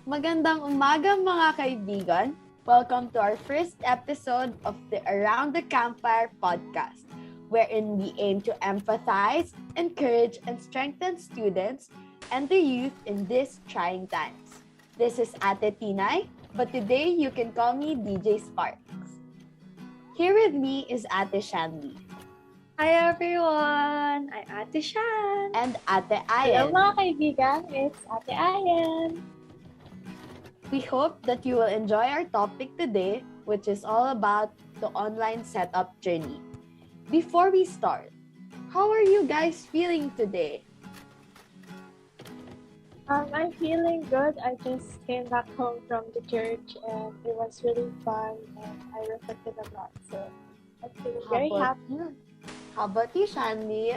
Magandang umaga mga kaibigan. Welcome to our first episode of the Around the Campfire podcast, wherein we aim to empathize, encourage, and strengthen students and the youth in these trying times. This is Ate Tinay, but today you can call me DJ Sparks. Here with me is Ate Shandy. Hi everyone! I'm Ate Shan. And Ate Hello Ayan. mga kaibigan, it's Ate Ayan. We hope that you will enjoy our topic today, which is all about the online setup journey. Before we start, how are you guys feeling today? I'm feeling good. I just came back home from the church and it was really fun and I reflected a lot. So I'm feeling very happy. How about you, Shandy?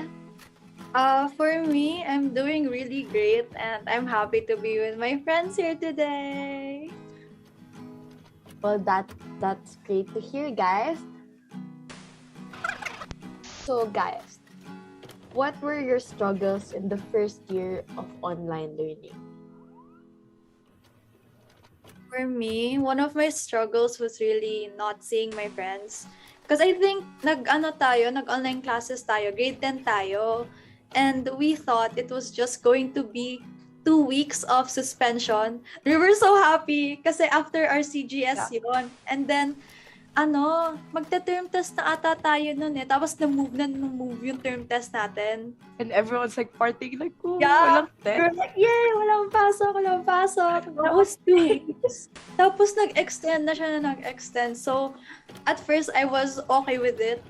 For me, I'm doing really great and I'm happy to be with my friends here today. Well, that's great to hear, guys. So, guys, what were your struggles in the first year of online learning? For me, one of my struggles was really not seeing my friends. Because I think nag-online classes tayo, grade 10 tayo. And we thought it was just going to be 2 weeks of suspension. We were so happy kasi after our CGS yun. And then, magta-term test na ata tayo nun eh. Tapos na-move yung term test natin. And everyone's like partying like, oh, Yeah. walang test. We're like, yay! Walang pasok. That was 2 weeks. Tapos nag-extend na siya na nag-extend. So, at first, I was okay with it.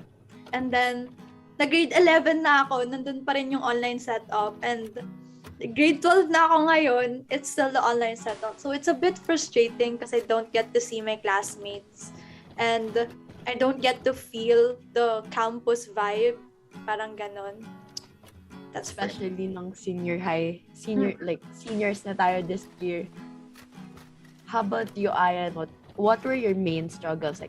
And then, nag-grade 11 na ako. Nandun pa rin yung online setup. And grade 12 na ako ngayon. It's still the online setup. So, it's a bit frustrating because I don't get to see my classmates. And I don't get to feel the campus vibe. Parang ganon. That's Especially ng seniors na tayo this year. How about you, Ayan? What were your main struggles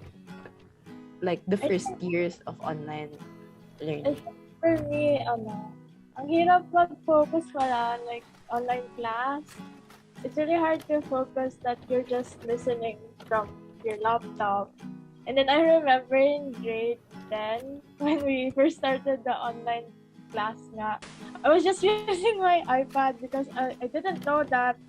like the first years of online learning? For me, ang hirap mag-focus like online class. It's really hard to focus that you're just listening from your laptop. And then I remember in grade 10, when we first started the online class nga, I was just using my iPad because I didn't know that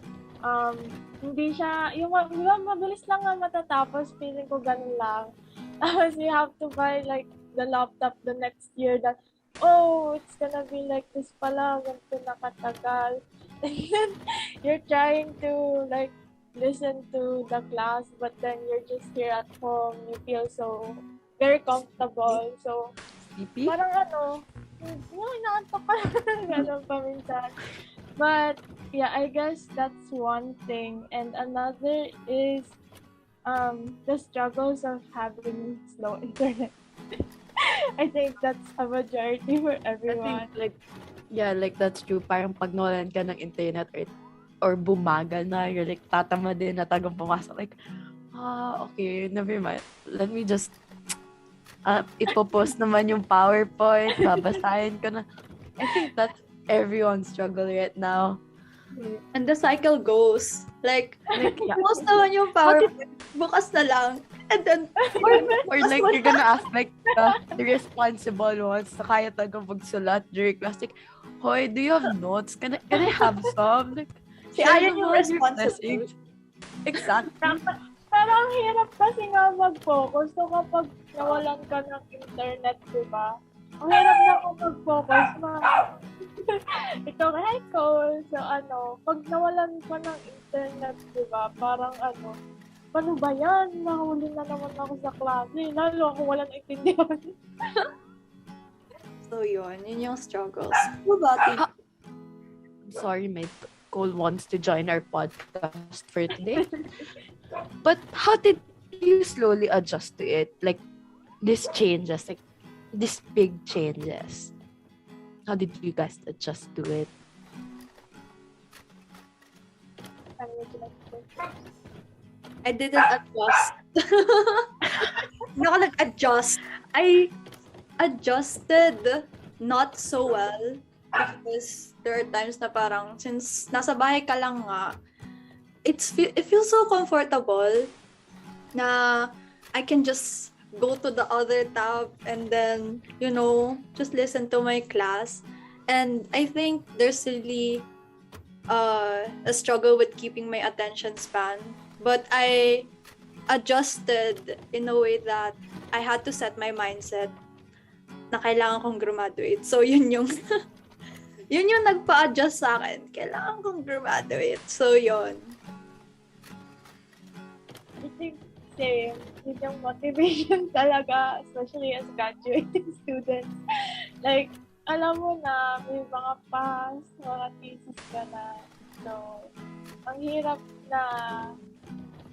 hindi siya, yung mabilis lang nga matatapos, feeling ko ganun lang. Tapos you have to buy like the laptop the next year that, oh, it's gonna be like this pala, ganito nakatagal. And then you're trying to like listen to the class, but then you're just here at home, you feel so very comfortable. So, Sleepy? parang inaantok ka ganun pa minsan. But, yeah, I guess that's one thing. And another is the struggles of having slow internet. I think that's a majority for everyone. I think that's true. Parang pag nawalan ka ng internet or bumagal na, you're like, tatama din na tagang pumasok. Like, okay, never mind. Let me just, ipopost naman yung PowerPoint, babasahin ko na. I think that's everyone's struggle right now. And the cycle goes. Like post naman yung PowerPoint, bukas na lang. And then, Or like, you're gonna ask like the responsible ones na kaya tagang magsulat during class. Like, hoy, do you have notes? Can I have some? Like, si Ayan yung responsible. Exactly. Pero ang hirap kasi nga mag-focus. So kapag nawalan ka ng internet, diba? Ang hirap na ako mag-focus. Ito, hi, Cole. So pag nawalan ka ng internet, diba? Parang paano ba yan? Nahuli na naman ako sa klase. Lalo ako walang intindihan. So yun yung struggles. What about you? Sorry, my Cole wants to join our podcast for today. But how did you slowly adjust to it? Like, these changes, like, these big changes. How did you guys adjust to it? I didn't adjust. Hindi ako nag-adjust. I adjusted not so well because there are times na parang since nasa bahay ka lang nga, it feels so comfortable na I can just go to the other tab and then, just listen to my class. And I think there's really a struggle with keeping my attention span. But I adjusted in a way that I had to set my mindset na kailangan kong graduate. So, yun yung yun yung nagpa-adjust sa akin. Kailangan kong graduate. So, yun. I think same. Yun yung motivation talaga, especially as graduating students. Like, alam mo na, may mga past, mga thesis ka na. So, ang hirap na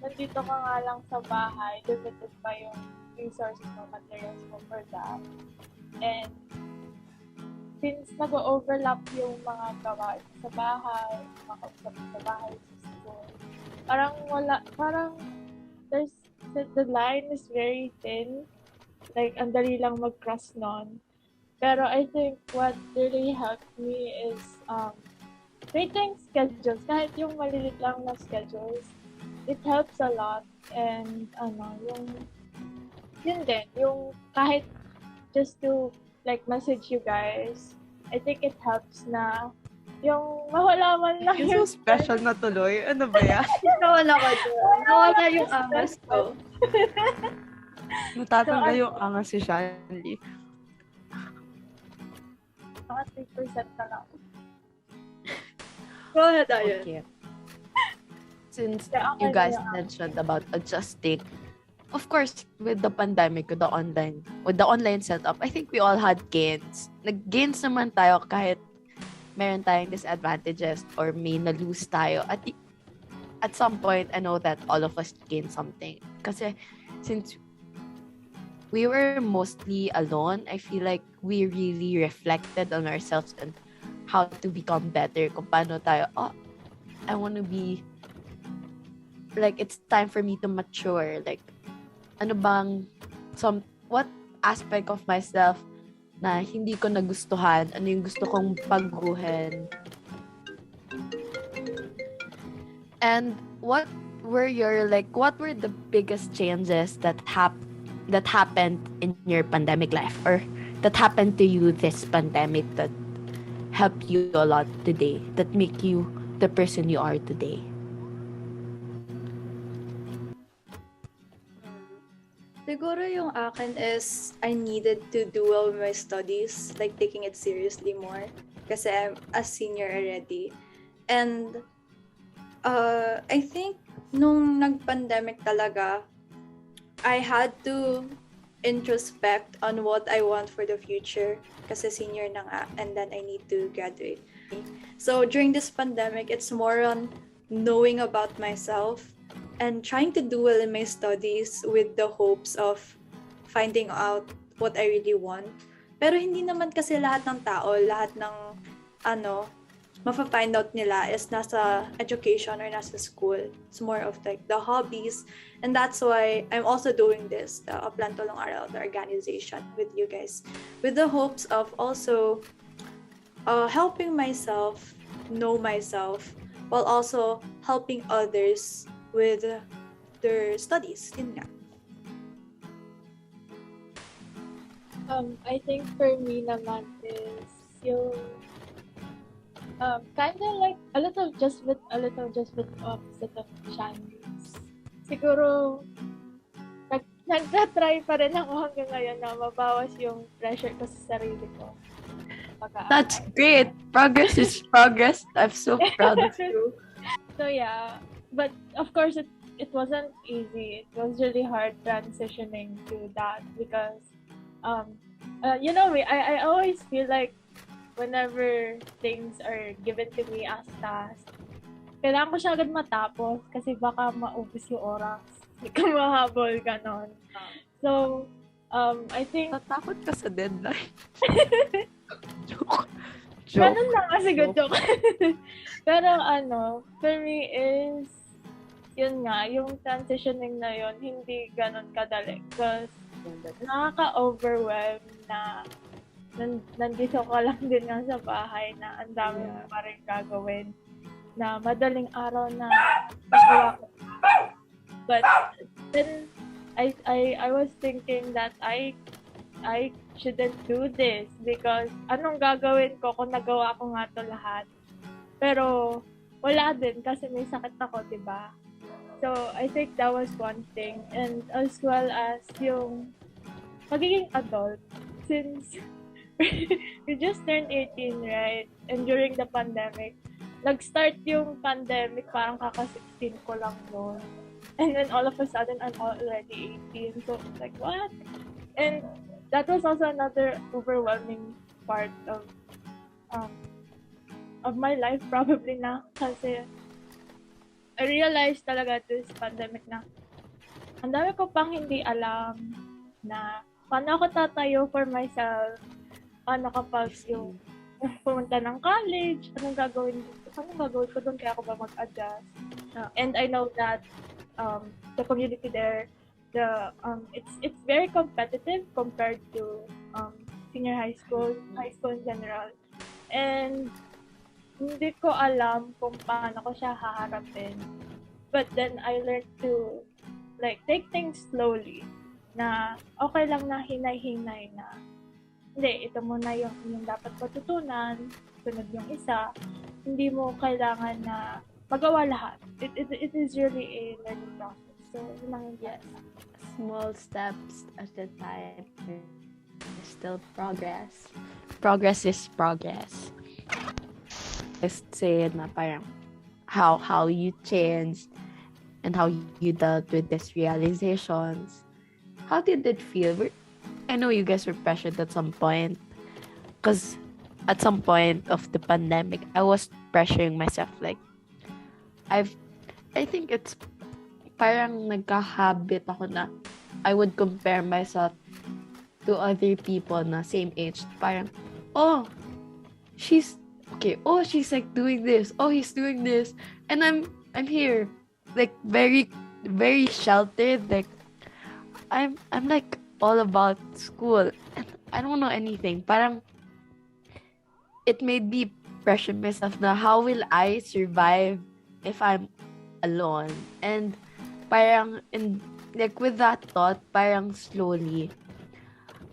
nandito ka nga lang sa bahay, limited pa yung resources mo, materials mo for that. And since nag-overlap yung mga gawain sa bahay, mga kausap sa bahay, sa school, parang the line is very thin. Like, ang dali lang mag-cross nun. Pero I think what really helped me is creating schedules. Kahit yung malilit lang na schedules, it helps a lot. And yun din, yung kahit just to like message you guys, I think it helps na yung mawala man lang You're so special na tuloy. Ano ba yan? Nawala ko doon. Nawala yung angas ko. Natatanggal yung angas si Shanley. Mga 3% na lang. Go ahead, Ayan. Okay. Since Yeah, okay you guys na. mentioned about adjusting, of course, with the pandemic, with the online setup, I think we all had gains. Nag-gains naman tayo kahit meron tayong disadvantages or may na-lose tayo. At some point, I know that all of us gained something. Kasi since we were mostly alone, I feel like we really reflected on ourselves and how to become better. Kung paano tayo, I want to be, like, it's time for me to mature. Like, ano bang, what aspect of myself na hindi ko nagustuhan, ano yung gusto kong baguhin. And what were the biggest changes that happened in your pandemic life, or that happened to you this pandemic that helped you a lot today, that make you the person you are today? Siguro yung akin is I needed to do well with my studies, like taking it seriously more. Kasi I'm a senior already. And I think nung nag-pandemic talaga, I had to introspect on what I want for the future. Kasi senior na nga, and then I need to graduate. So during this pandemic, it's more on knowing about myself and trying to do well in my studies with the hopes of finding out what I really want. Pero hindi naman kasi lahat ng tao, lahat ng mafa-find out nila is nasa education or nasa school. It's more of like the hobbies. And that's why I'm also doing this, the Plan Tulong Aral, the organization with you guys, with the hopes of also helping myself know myself while also helping others with their studies. Yun nga. I think for me naman is yung kind of like a little just with opposite of Shandy's. Siguro nagtatry pa rin ako hanggang ngayon na mabawas yung pressure ko sa sarili ko. That's great. Progress is progress. I'm so proud of you. So yeah, but of course it wasn't easy. It was really hard transitioning to that because I always feel like whenever things are given to me as tasks, kailangan ko siya agad matapos kasi baka maubos yung oras. Hindi ka mahabol, ganon. So, I think... Natakot ka sa deadline. Joke. Ganun lang kasi joke. Pero for me is, yun nga, yung transitioning na yun, hindi ganon kadali. Because nakaka-overwhelm na nandito ka lang din nga sa bahay na ang dami mo pa rin gagawin. na madaling araw na magawa ko. But then I was thinking that I shouldn't do this because anong gagawin ko kung nagawa ko nga to lahat. Pero wala din kasi may sakit ako, 'di ba? So I think that was one thing, and as well as yung pagiging adult since we just turned 18, right? And during the pandemic, nag-start yung pandemic, parang kaka-16 ko lang noon. And then all of a sudden, I'm already 18. So, like, what? And that was also another overwhelming part of my life probably na. Kasi I realized talaga this pandemic na ang dami ko pang hindi alam na paano ako tatayo for myself, paano kapag yung pumunta ng college, anong gagawin ko doon, kaya ako ba mag-adjust. And I know that the community there, it's very competitive compared to senior high school in general. And hindi ko alam kung paano ko siya haharapin. But then I learned to like take things slowly, na okay lang na hinay-hinay na hindi, ito muna yung dapat matutunan, sunod yung isa. Hindi mo kailangan na magawa lahat. It is really a learning process. So, yun lang yung Yes. Small steps at a time. There's still progress. Progress is progress. Just say na parang how you changed and how you dealt with these realizations. How did it feel? I know you guys were pressured at some point, because at some point of the pandemic, I was pressuring myself. Like, I think it's parang nagka-habit ako na I would compare myself to other people na same age. Parang, oh, she's okay. Oh, she's like doing this. Oh, he's doing this, and I'm here, like very very sheltered. Like I'm like all about school and I don't know anything. Parang it made me pressure myself na how will I survive if I'm alone? And parang like with that thought, parang slowly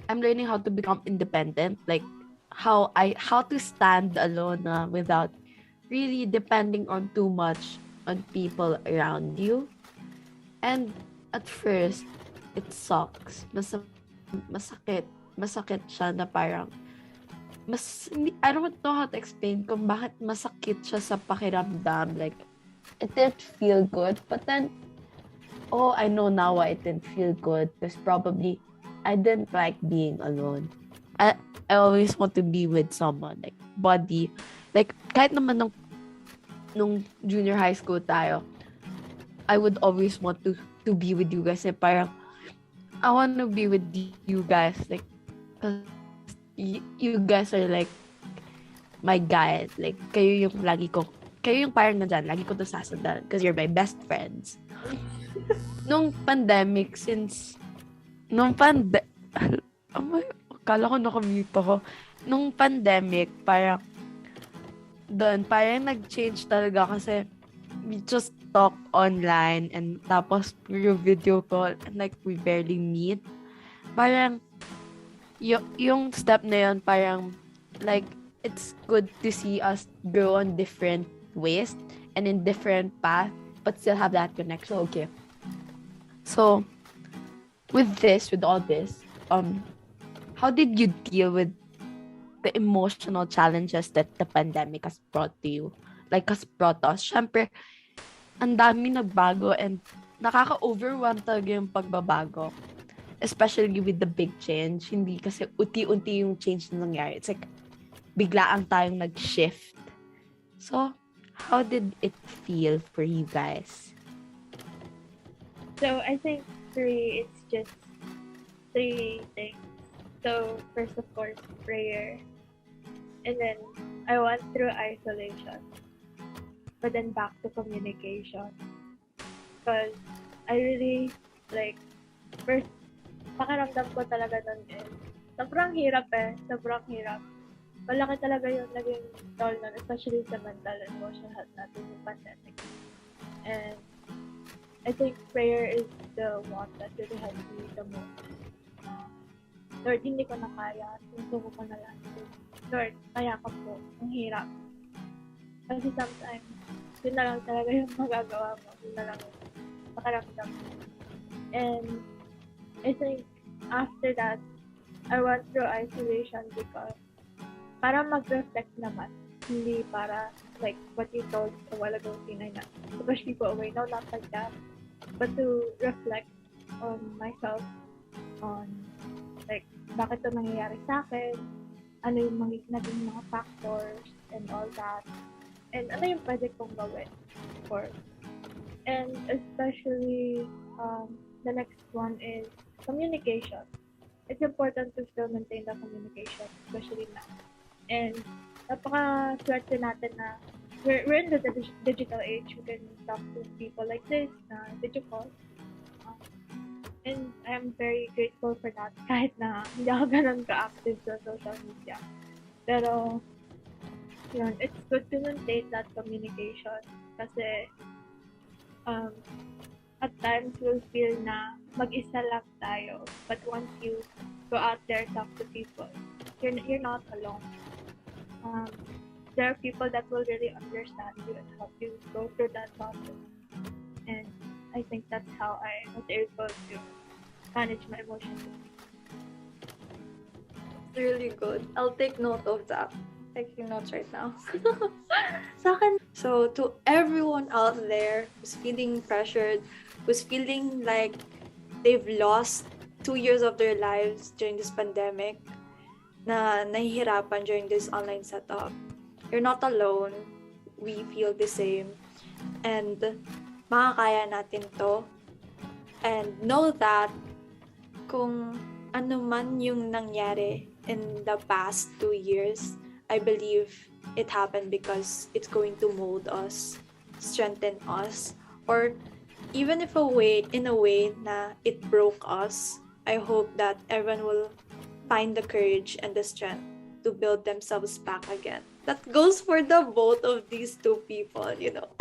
I'm learning how to become independent, like how to stand alone without really depending on too much on people around you. And at first it sucks. Masakit siya na parang I don't know how to explain kung bakit masakit siya sa pakiramdam. Like, it didn't feel good. But then, I know now why it didn't feel good. Because probably, I didn't like being alone. I always want to be with someone. Like, buddy. Like, kahit naman nung junior high school tayo, I would always want to be with you guys. Eh, parang, I want to be with you guys, like, cause you guys are like my guys. Like, kayo yung parang nandyan, lagi ko to sasandan, cause you're my best friends. Nung pandemic, kala ko nakamute ako. Nung pandemic, parang nag-change talaga kasi we just talk online and tapos puro video call and like we barely meet. Parang yung step na yun, parang like it's good to see us grow on different ways and in different paths but still have that connection. Okay. So with all this, how did you deal with the emotional challenges that the pandemic has brought to you? Like, has brought us. Syempre, ang dami nagbago and nakaka-overwhelm talaga yung pagbabago. Especially with the big change. Hindi kasi unti-unti yung change na nangyari. It's like, biglaan tayong nag-shift. So, how did it feel for you guys? So, I think it's just 3 things. So, first of course, prayer. And then, I went through isolation. But then back to communication. Because I really, like, first, pakiramdam ko talaga nun sobrang hirap. malaki talaga yung naging toll nun, especially sa mental and emotional health natin yung pandemic. And I think prayer is the one that really helped me the most. Lord, hindi ko na kaya. Sinusuko ko na lang. Lord, kaya ka po. Ang hirap. Kasi sometimes, yun na lang talaga yung magagawa mo. Yun na lang yung makaramdam mo. And I think after that, I went through isolation because para mag-reflect naman. Hindi para, like what you told a while ago, Tinay, na to push people away. No, not like that. But to reflect on myself, on like, bakit ito nangyayari sa akin, ano yung naging mga factors, and all that. And ano yung pwede kong gawin for. And especially, the next one is communication. It's important to still maintain the communication, especially now. And napaka-swerte natin na we're in the digital age. We can talk to people like this na video call. And I'm very grateful for that kahit na hindi ako ganun ka-active sa social media. Pero, yun, it's good to maintain that communication kasi at times we'll feel na mag-isa lang tayo. But once you go out there and talk to people, you're not alone. There are people that will really understand you and help you go through that process. And I think that's how I was able to manage my emotions. It's really good. I'll take note of that. Taking notes right now. Sa akin, so to everyone out there who's feeling pressured, who's feeling like they've lost 2 years of their lives during this pandemic, na nahihirapan during this online setup, you're not alone. We feel the same. And makakaya natin to. And know that kung ano man yung nangyari in the past 2 years, I believe it happened because it's going to mold us, strengthen us, or even if in a way na it broke us, I hope that everyone will find the courage and the strength to build themselves back again. That goes for the both of these two people, you know.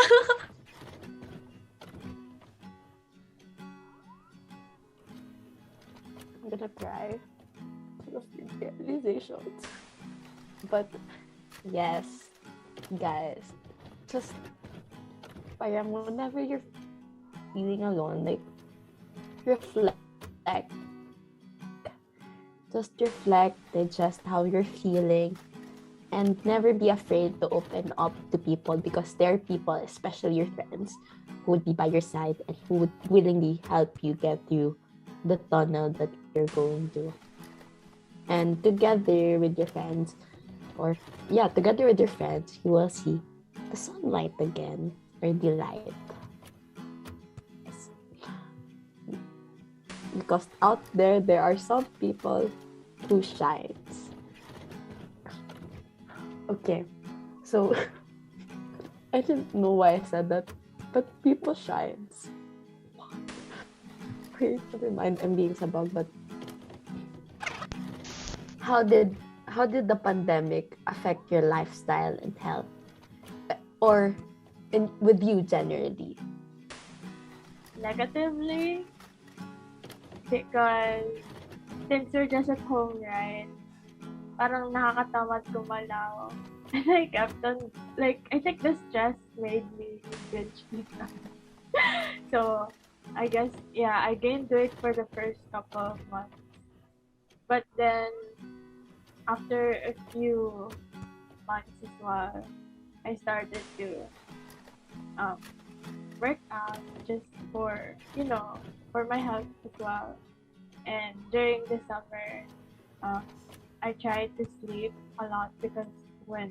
I'm gonna cry because of the realizations. But yes, guys, just parang whenever you're feeling alone, like reflect. Just reflect, digest how you're feeling, and never be afraid to open up to people because there are people, especially your friends, who would be by your side and who would willingly help you get through the tunnel that you're going through. And together with your friends, you will see the sunlight again, or the light. Because out there are some people who shines. Okay, so I didn't know why I said that, but people shines. Wait, never mind, I'm being sabog, but how did the pandemic affect your lifestyle and health? Or with you generally? Negatively, because since we're just at home, right? Parang nakakatamad gumalaw. And I kept on, like, I think the stress made me binge eat. So, I guess, yeah, I gained weight for the first couple of months. But then, after a few months as well, I started to work out just for, for my health as well. And during the summer, I tried to sleep a lot because when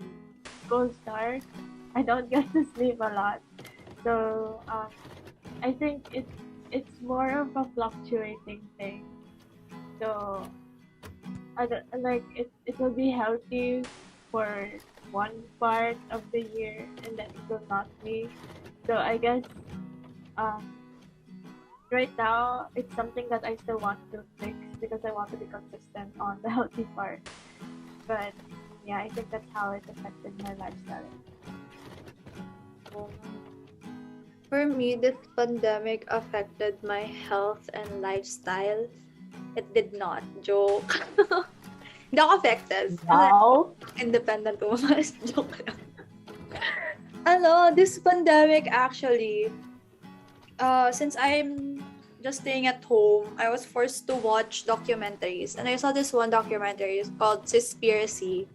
school starts, I don't get to sleep a lot. So I think it's more of a fluctuating thing. So I don't, like it will be healthy for one part of the year and then it will not be. So I guess right now it's something that I still want to fix because I want to be consistent on the healthy part. But yeah, I think that's how it affected my lifestyle. For me, this pandemic affected my health and lifestyle. It did not. Joke. Hindi ako affected. Wow. Independent woman. Joke lang. This pandemic actually, since I'm just staying at home, I was forced to watch documentaries. And I saw this one documentary called Seaspiracy.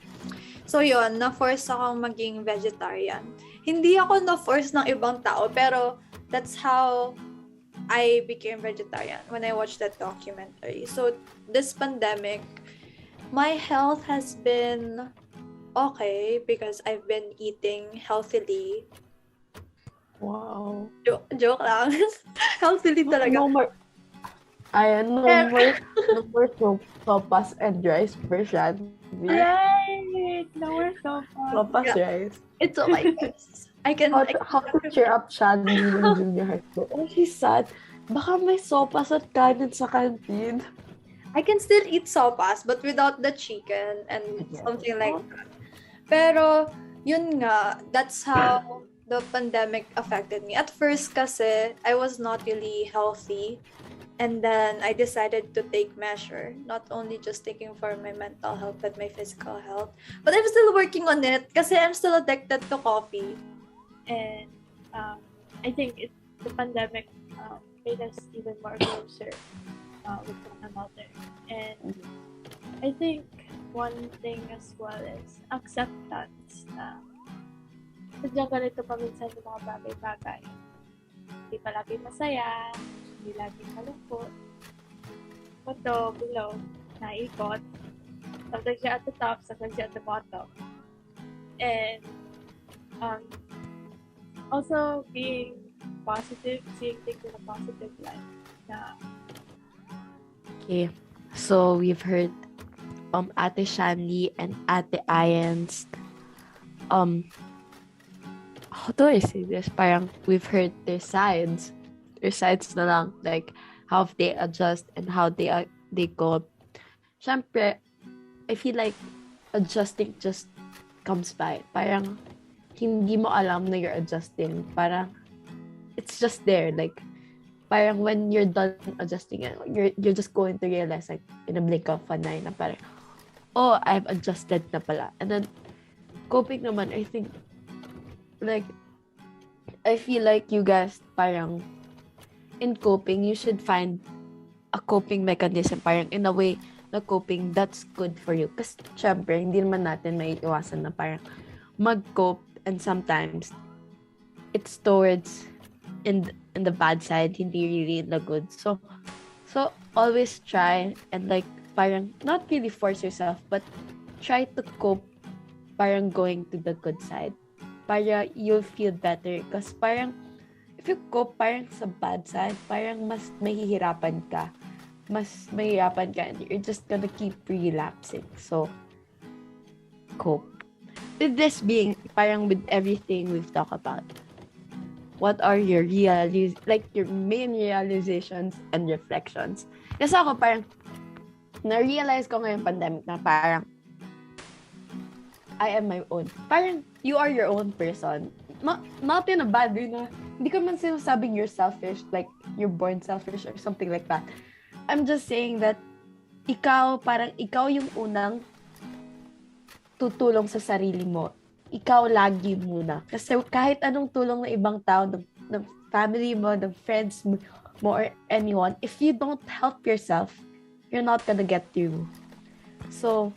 So yun, na-force akong maging vegetarian. Hindi ako na-force ng ibang tao, pero that's how I became vegetarian when I watched that documentary. So this pandemic, my health has been okay because I've been eating healthily. Wow. Joke lang. Healthily talaga. No more. Ayan, no more sopas and rice version. Right! Lower sofa. Sopas Yeah. rice. It's okay. I can How to cheer up Shandy ng junior high school. Oh, she's sad. Baka may sopas at kanin sa canteen. I can still eat sopas but without the chicken and Yeah. something like that. Pero yun nga, that's how the pandemic affected me. At first kasi I was not really healthy, and then I decided to take measure, not only just taking for my mental health but my physical health. But I'm still working on it kasi I'm still addicted to coffee. And I think the pandemic made us even more closer with one another. And I think one thing as well is acceptance na sadyang ganito paminsan yung mga bagay-bagay. Hindi palagi masaya, hindi lagi malungkot. Photo below, naikot. Sometimes you're at the top, sometimes you're at the bottom. And also being positive, seeing things in a positive light. Na, Okay. So, we've heard Ate Shanli and Ate Ayan's how do I say this? Parang we've heard their sides. Their sides na lang. Like, how they adjust and how they cope. Siyempre, I feel like adjusting just comes by. Parang, hindi mo alam na you're adjusting. Parang, it's just there. Like, parang when you're done adjusting, you're just going to realize, like, in a blink of an eye, na parang, oh, I've adjusted na pala. And then, coping naman, I think, like, I feel like you guys, parang, in coping, you should find a coping mechanism. Parang, in a way, na coping, that's good for you. Kasi, syempre, hindi naman natin maiiwasan na parang mag-cope, and sometimes, it's towards, in the bad side, hindi really in the good. So always try and like, parang, not really force yourself, but try to cope, parang going to the good side. Para you'll feel better. Because parang, if you cope parang sa bad side, parang mas mahihirapan ka. And you're just gonna keep relapsing. So, cope. With this being, parang with everything we've talked about, what are your your main realizations and reflections? Kasi ako parang, na-realize ko ngayong pandemic na parang, I am my own. Parang, you are your own person. Not in a bad way na, hindi ko man sinasabing you're selfish, like, you're born selfish or something like that. I'm just saying that, ikaw yung unang tutulong sa sarili mo. Ikaw lagi muna. Kasi kahit anong tulong ng ibang tao, ng family mo, ng friends mo, or anyone, if you don't help yourself, you're not gonna get through. So,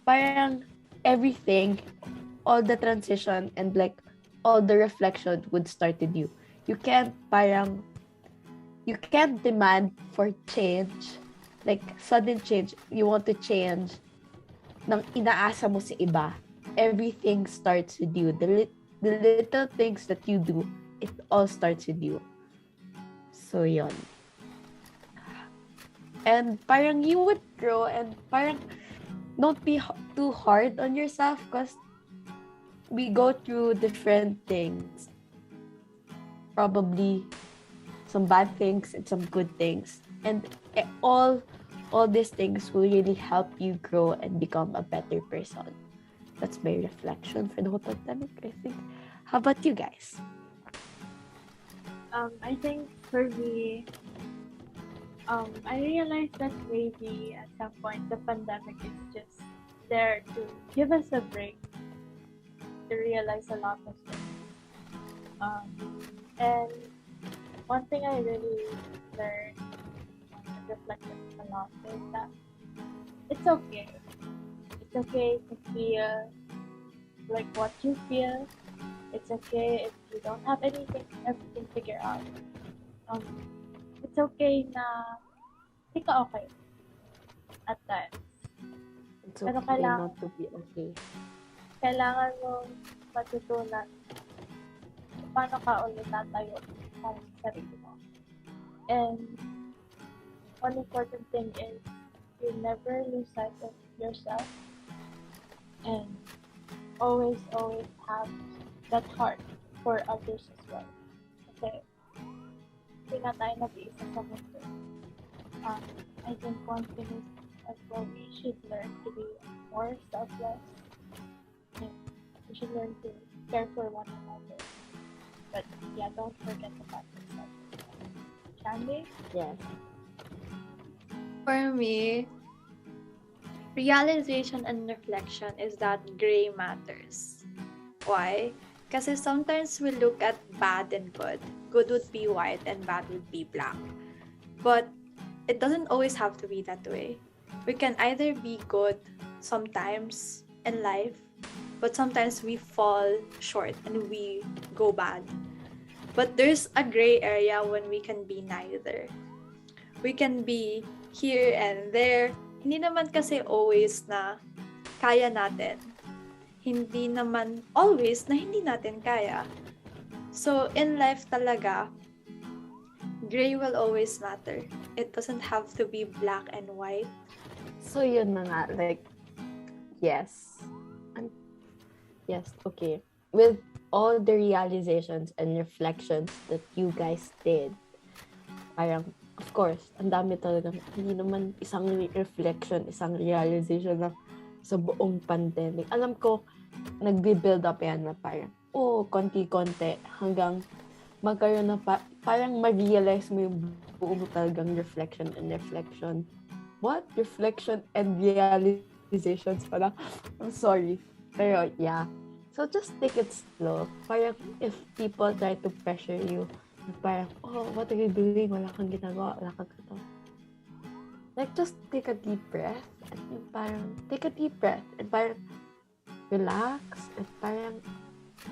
parang, everything, all the transition and like all the reflection would start with you. You can't demand for change, like sudden change. You want to change nang inaasa mo sa iba. Everything starts with you. The little things that you do, it all starts with you. So yon. And parang you would grow and parang don't be too hard on yourself because we go through different things. Probably some bad things and some good things. And all these things will really help you grow and become a better person. That's my reflection for the whole pandemic, I think. How about you guys? I think for me, I realized that maybe at some point the pandemic is just there to give us a break, to realize a lot of things. And one thing I really learned and reflected a lot is that it's okay. It's okay to feel like what you feel. It's okay if you don't have everything figured out. It's okay na hindi ka okay at times. It's Pero okay not to be okay. Kailangan mong matutunan kung paano ka ulit tatayo para sa sarili mo. And one important thing is you never lose sight of yourself and always have that heart for others as well. Kasi hindi na tayo nag-iisa sa mundo. I think one thing is as well, we should learn to be more selfless. And we should learn to care for one another. But yeah, don't forget about yourself. Shandy? Yes. For me, realization and reflection is that gray matters. Why? Kasi sometimes we look at bad and good. Good would be white and bad would be black. But it doesn't always have to be that way. We can either be good sometimes in life, but sometimes we fall short and we go bad. But there's a gray area when we can be neither. We can be here and there. Hindi naman kasi always na kaya natin. Hindi naman always na hindi natin kaya. So, in life talaga, gray will always matter. It doesn't have to be black and white. So, yun na nga. Like, yes. Yes, okay. With all the realizations and reflections that you guys did, parang, of course, ang dami talaga. Hindi naman isang reflection, isang realization na sa buong pandemic. Alam ko, nagbe-build up yan na parang, konti-konti hanggang magkaroon na parang ma-realize mo yung buong talagang reflection and reflection. What? Reflection and realizations pala. I'm sorry. Pero, yeah. So, just take it slow. Parang, if people try to pressure you, parang, what are you doing? Wala kang ginagawa. Wala kang ito. Like, just take a deep breath. And parang, take a deep breath. And parang, relax. And parang,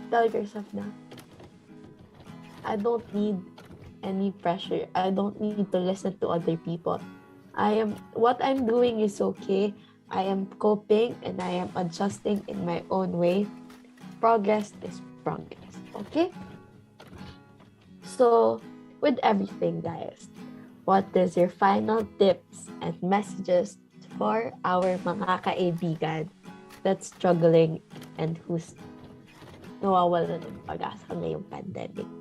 tell yourself na, I don't need any pressure. I don't need to listen to other people. What I'm doing is okay. I am coping and I am adjusting in my own way. Progress is progress. Okay? So, with everything, guys, what is your final tips and messages for our mga kaibigan that's struggling and who's nawawala ng pag-asa ngayong pandemic?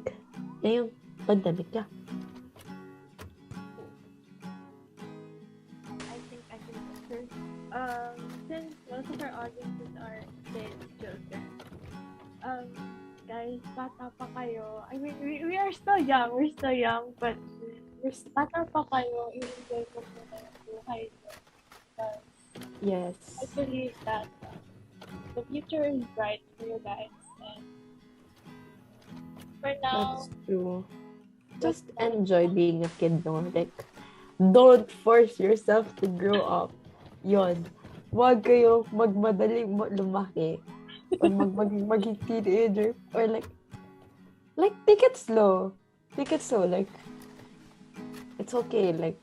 Ngayong pandemic, yeah. I think I can answer. Since most of our audiences are kids, children, guys, bata pa kayo. I mean, we are still young. We're still young, but bata pa kayo. I-enjoy ko muna yung buhay nyo. Because Yes. I believe that the future is bright for you guys. And for now, That's true. Just enjoy being a kid, no? Like, don't force yourself to grow up. Yon. Huwag kayo magmadali lumaki. Or maging teenager. Or like, take it slow. Take it slow. Like, it's okay. Like,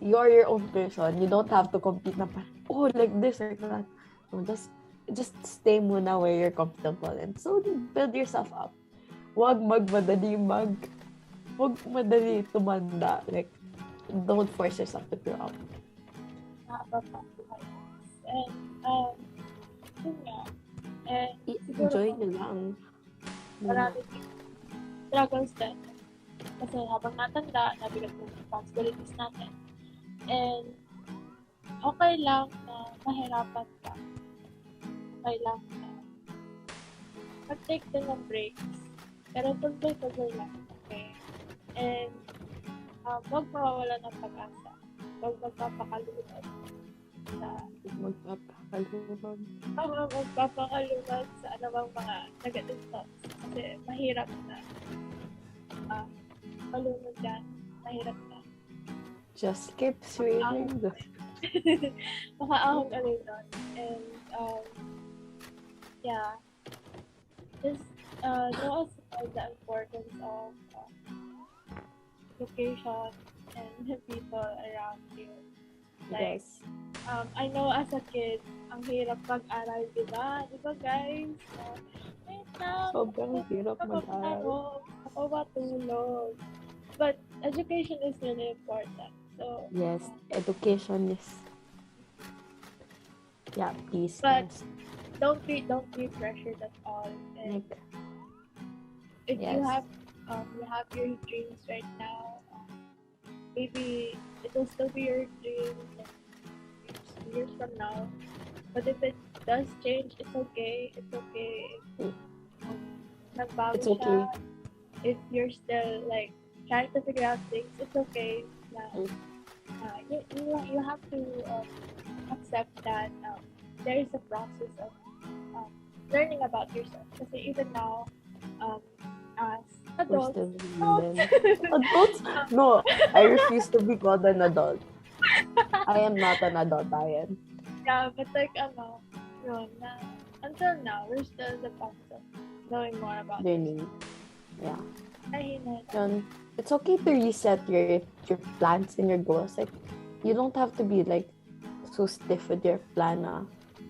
you're your own person. You don't have to compete na like this or that. No, just stay muna where you're comfortable and slowly build yourself up. Huwag madali tumanda. Like, don't force yourself to grow up. and yun nga. And Enjoy nyo lang. maraming struggles din. Kasi habang natanda, nabigat yung responsibilities natin. And okay lang na mahirapan ka. okay lang na mag-take din ng breaks. Pero tuloy-tuloy lang, okay? And huwag mawawala ng pag-asa. Huwag magpapakalunod sa anumang mga negative thoughts. Kasi mahirap na malunod yan. Mahirap na. Just keep swimming. Makaahon ka rin doon. And yeah, just know as well the importance of location and the people around you. Like, Yes. I know as a kid, ang hirap mag-aral, di ba? Di ba, guys? Wait lang. Sobrang hirap mag-aral. Ako matulog. But education is really important. So, Yes, education is... Yeah, please. But- yes. don't be pressured at all. And Like, if yes. you have your dreams right now, maybe it will still be your dream years from now. But if it does change, it's okay. It's okay. If nagbago It's okay. siya, if you're still like trying to figure out things, it's okay. You have to accept that there is a process of learning about yourself. Kasi even now, as We're adults, still human. Adults? No, I refuse to be called an adult. I am not an adult, Ryan. yeah, but like yun, until now, we're still in the process of knowing more about Learning. Yeah. yourself. Yun. It's okay to reset your plans and your goals. Like, you don't have to be like so stiff with your plan.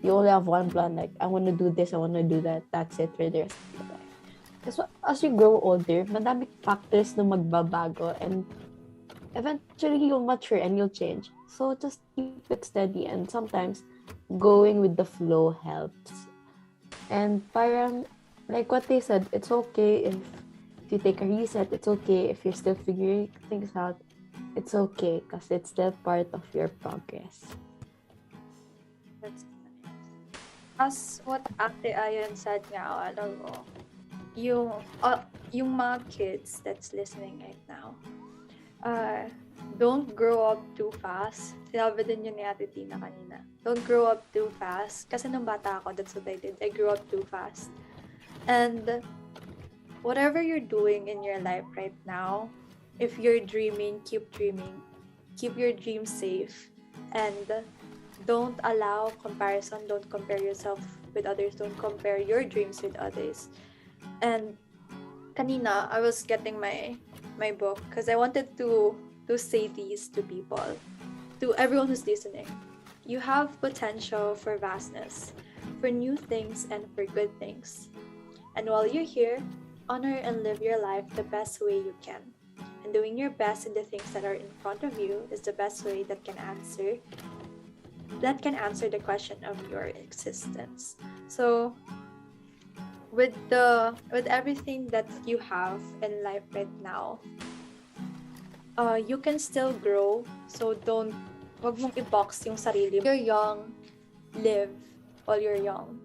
You only have one plan. Like, I want to do this, I want to do that. That's it for the rest of your life. Because as you grow older, madami factors na magbabago, and eventually you'll mature and you'll change. So just keep it steady, and sometimes going with the flow helps. And parang, like what they said, it's okay if you take a reset. It's okay if you're still figuring things out. It's okay because it's still part of your progress. That's nice. As what Ate Ayan said nga a while ago, yung mga kids that's listening right now, don't grow up too fast. Sinabi din yun ni Ate Tina kanina. Don't grow up too fast. Kasi nung bata ako, that's what I did. I grew up too fast. And whatever you're doing in your life right now, if you're dreaming. Keep your dreams safe. And don't allow comparison. Don't compare yourself with others. Don't compare your dreams with others. And kanina, I was getting my book because I wanted to say these to people, to everyone who's listening. You have potential for vastness, for new things and for good things. And while you're here, honor and live your life the best way you can. And doing your best in the things that are in front of you is the best way that can answer the question of your existence. So with everything that you have in life right now, you can still grow. So wag mong i-box yung sarili. You're young, live while you're young.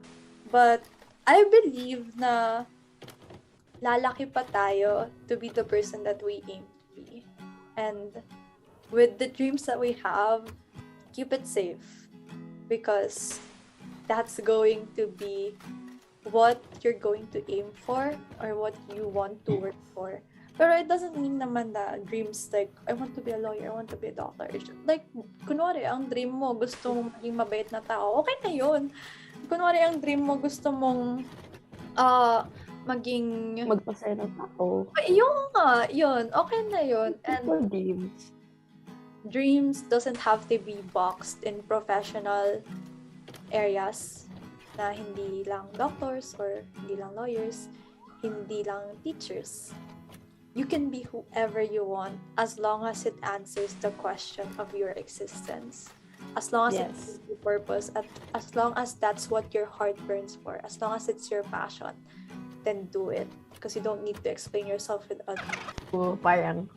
But I believe na lalaki pa tayo to be the person that we aim to be. And with the dreams that we have, keep it safe. Because that's going to be what you're going to aim for or what you want to work for. Pero it doesn't mean naman na dreams like, I want to be a lawyer, I want to be a doctor. Like, kunwari, ang dream mo, gusto mong maging mabait na tao, okay na yun. Kunwari, ang dream mo, gusto mong maging... Magpasaya ng tao. Yun, okay na yun. And People dreams. dreams doesn't have to be boxed in professional areas na hindi lang doctors or hindi lang lawyers, hindi lang teachers. You can be whoever you want as long as it answers the question of your existence. As long as Yes. it's your purpose, as long as that's what your heart burns for, as long as it's your passion, then do it. Because you don't need to explain yourself with others. So, parang,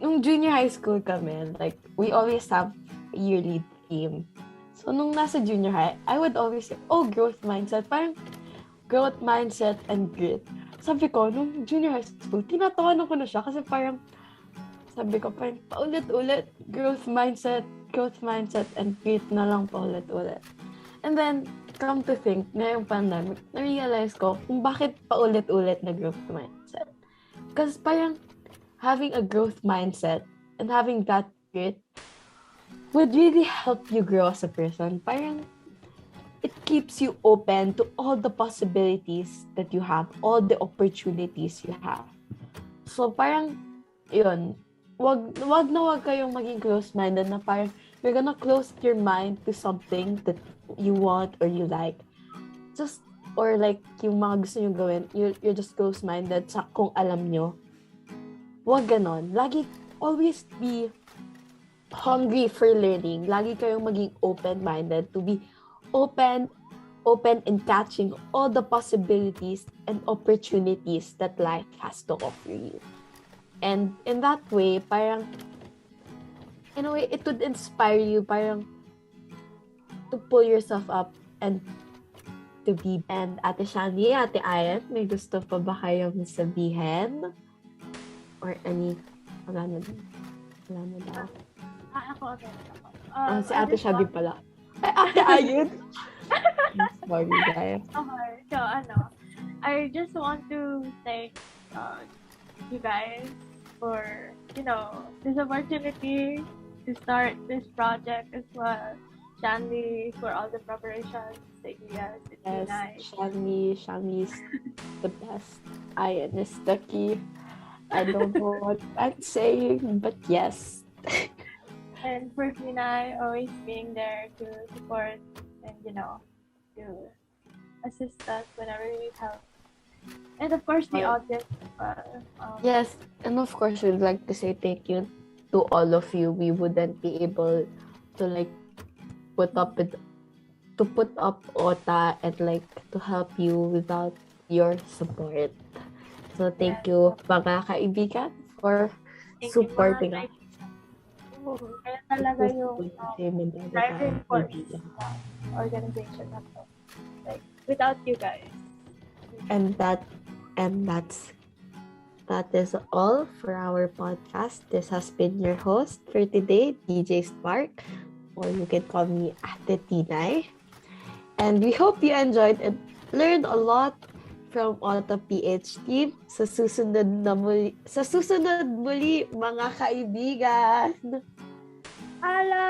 nung junior high school kami, like, we always have a yearly theme. So, nung nasa junior high, I would always say, oh, growth mindset. Parang growth mindset and grit. Sabi ko, nung junior high school, tinatawanan ko na siya kasi parang, sabi ko, parang paulit-ulit, growth mindset, and grit na lang paulit-ulit. And then, come to think, ngayong pandemic, na-realize ko kung bakit paulit-ulit na growth mindset. Because parang having a growth mindset and having that grit would really help you grow as a person. Parang it keeps you open to all the possibilities that you have, all the opportunities you have. So parang, yun, wag kayong maging close-minded na parang you're gonna close your mind to something that you want or you like. Just, or like, yung mga gusto nyo gawin, you're just close-minded sa kung alam nyo. Wag ganon. Lagi, always be hungry for learning. Lagi kayong maging open-minded to be open in catching all the possibilities and opportunities that life has to offer you. And in that way, parang, in a way, it would inspire you, parang, to pull yourself up and to be. And Ate Shani, Ate Ayan, may gusto pa ba kayong sabihin? Or any, wala na daw. Ako, okay. Si Ate Shabi pala. Ay, Ate Ayan! Sorry, guys. Okay, so I just want to thank you guys for, this opportunity to start this project as well. Shanley for all the preparations, ideas, it's Yes, nice. Shami's the best. Ayan is the key. I don't know what I'm saying, but yes. And for Pinay, always being there to support and, to assist us whenever we need help. And of course, the audience. Yes, and of course, we'd like to say thank you to all of you. We wouldn't be able to put up OTA and to help you without your support. So thank you mga kaibigan for supporting us. Kaya talaga yung driving force ng organization na to. Like, without you guys. And that is all for our podcast. This has been your host for today, DJ Spark, or you can call me Ate Tinay. And we hope you enjoyed and learned a lot from Auto PH team. Sa susunod muli, mga kaibigan. Ala!